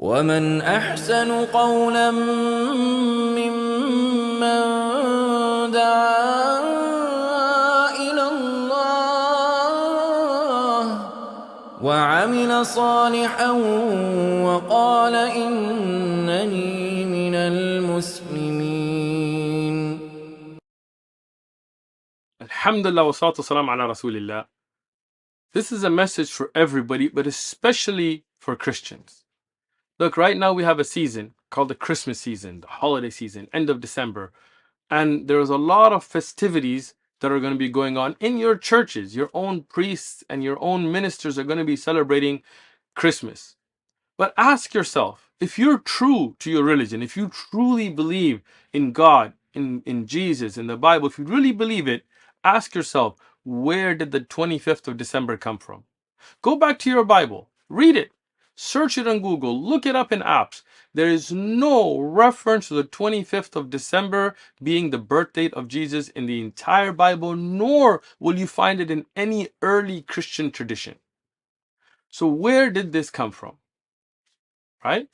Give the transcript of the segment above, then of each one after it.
ومن أحسن قولا ممن دعا إلى الله وعمل صالحا وقال إنني من المسلمين. Alhamdulillah wa salatu salam ala Rasulillah. This is a message for everybody, but especially for Christians. Look, right now we have a season called the Christmas season, the holiday season, end of December. And there's a lot of festivities that are going to be going on in your churches. Your own priests and your own ministers are going to be celebrating Christmas. But ask yourself, if you're true to your religion, if you truly believe in God, in Jesus, in the Bible, if you really believe it, ask yourself, where did the 25th of December come from? Go back to your Bible, read it, search it on Google, look it up in apps. There is no reference to the 25th of December being the birth date of Jesus in the entire Bible, nor will you find it in any early Christian tradition. So where did this come from? Right?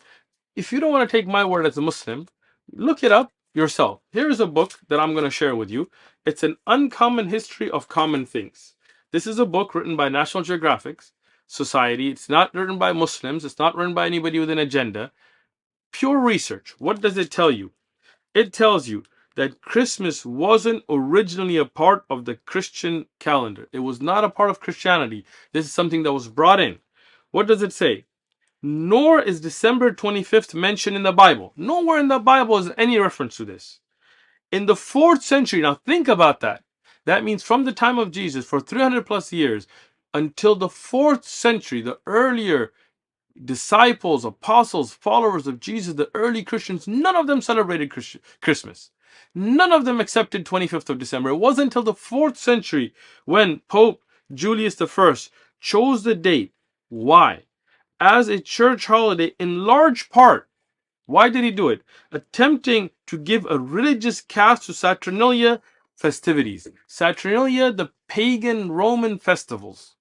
If you don't want to take my word as a Muslim, look it up yourself. Here's a book that I'm going to share with you. It's an uncommon history of common things. This is a book written by National Geographic Society. It's not written by Muslims. It's not written by anybody with an agenda. Pure research. What does it tell you? It tells you that Christmas wasn't originally a part of the Christian calendar. It was not a part of Christianity. This is something that was brought in. What does it say? Nor is December 25th mentioned in the Bible. Nowhere in the Bible is any reference to this. In the 4th century, now think about that. That means from the time of Jesus for 300 plus years until the 4th century, the earlier disciples, apostles, followers of Jesus, the early Christians, none of them celebrated Christmas. None of them accepted 25th of December. It wasn't until the 4th century when Pope Julius I chose the date. Why? As a church holiday in large part. Why did he do it? Attempting to give a religious cast to Saturnalia festivities. Saturnalia, the pagan Roman festivals.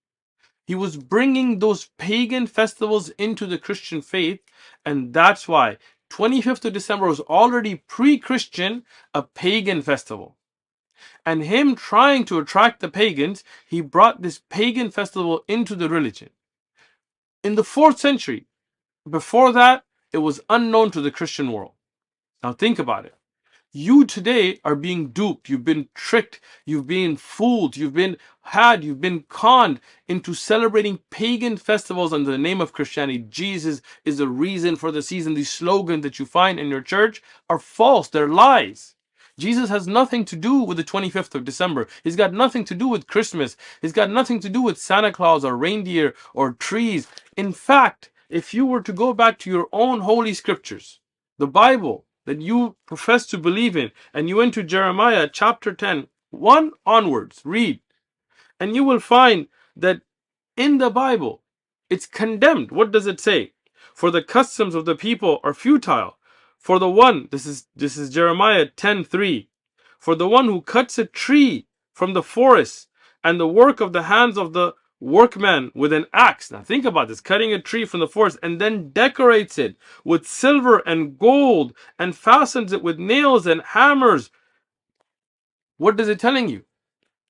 He was bringing those pagan festivals into the Christian faith, and that's why 25th of December was already pre-Christian, a pagan festival. And him trying to attract the pagans, he brought this pagan festival into the religion. In the 4th century, before that, it was unknown to the Christian world. Now think about it. You today are being duped. You've been tricked. You've been fooled. You've been conned into celebrating pagan festivals under the name of Christianity. Jesus is the reason for the season. These slogans that you find in your church are false. They're lies. Jesus has nothing to do with the 25th of December. He's got nothing to do with Christmas. He's got nothing to do with Santa Claus or reindeer or trees. In fact, if you were to go back to your own holy scriptures, the Bible that you profess to believe in, and you went to Jeremiah chapter 10, 1 onwards, read, and you will find that in the Bible, it's condemned. What does it say? For the customs of the people are futile. For the one, this is Jeremiah 10:3. For the one who cuts a tree from the forest and the work of the hands of the workman with an axe. Now think about this, cutting a tree from the forest and then decorates it with silver and gold and fastens it with nails and hammers. What is it telling you?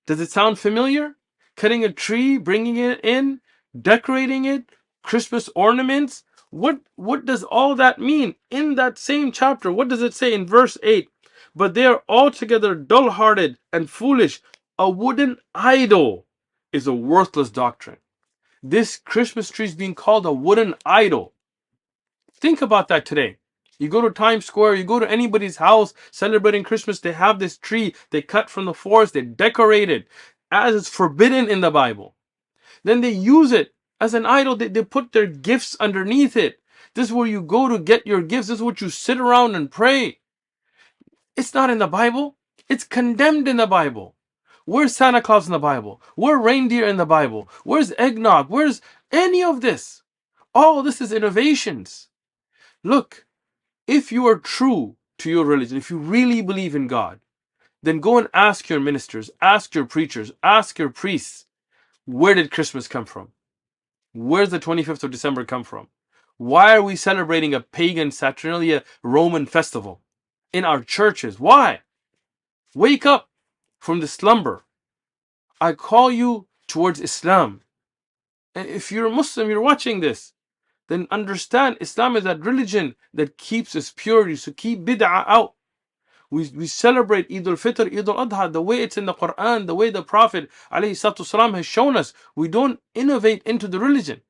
Does it sound familiar? Cutting a tree, bringing it in, decorating it, Christmas ornaments. What does all that mean? In that same chapter, what does it say in verse 8? But they are altogether dull-hearted and foolish. A wooden idol is a worthless doctrine. This Christmas tree is being called a wooden idol. Think about that today. You go to Times Square, you go to anybody's house celebrating Christmas, they have this tree they cut from the forest, they decorate it as is forbidden in the Bible. Then they use it as an idol, they put their gifts underneath it. This is where you go to get your gifts, this is what you sit around and pray. It's not in the Bible, it's condemned in the Bible. Where's Santa Claus in the Bible? Where's reindeer in the Bible? Where's eggnog? Where's any of this? All this is innovations. Look, if you are true to your religion, if you really believe in God, then go and ask your ministers, ask your preachers, ask your priests, where did Christmas come from? Where's the 25th of December come from? Why are we celebrating a pagan Saturnalia Roman festival in our churches? Why? Wake up from the slumber. I call you towards Islam. And if you're a Muslim, you're watching this, then understand Islam is that religion that keeps its purity. So keep bid'ah out. We celebrate Eid al-Fitr, Eid al-Adha, the way it's in the Quran, the way the Prophet ﷺ has shown us. We don't innovate into the religion.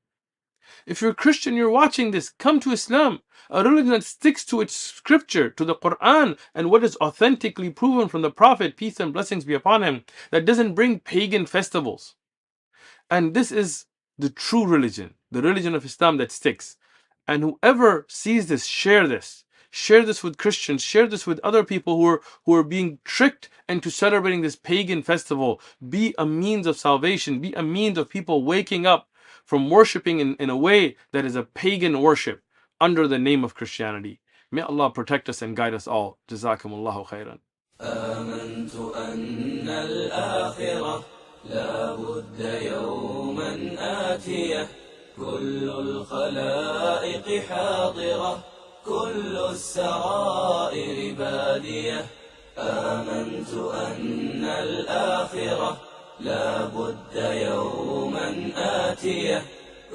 If you're a Christian, you're watching this, come to Islam, a religion that sticks to its scripture, to the Quran, and what is authentically proven from the Prophet, peace and blessings be upon him, that doesn't bring pagan festivals. And this is the true religion, the religion of Islam that sticks. And whoever sees this, share this. Share this with Christians. Share this with other people who are being tricked into celebrating this pagan festival. Be a means of salvation. Be a means of people waking up from worshipping in a way that is a pagan worship under the name of Christianity. May Allah protect us and guide us all. Jazakumullahu khairan. آمنت أن الآخرة لا بد يوما آتية كل الخلائق حاضرة كل السرائر بادية آمنت أن الآخرة لا بد يوما آتية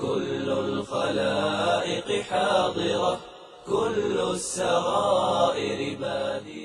كل الخلائق حاضرة كل السرائر بادية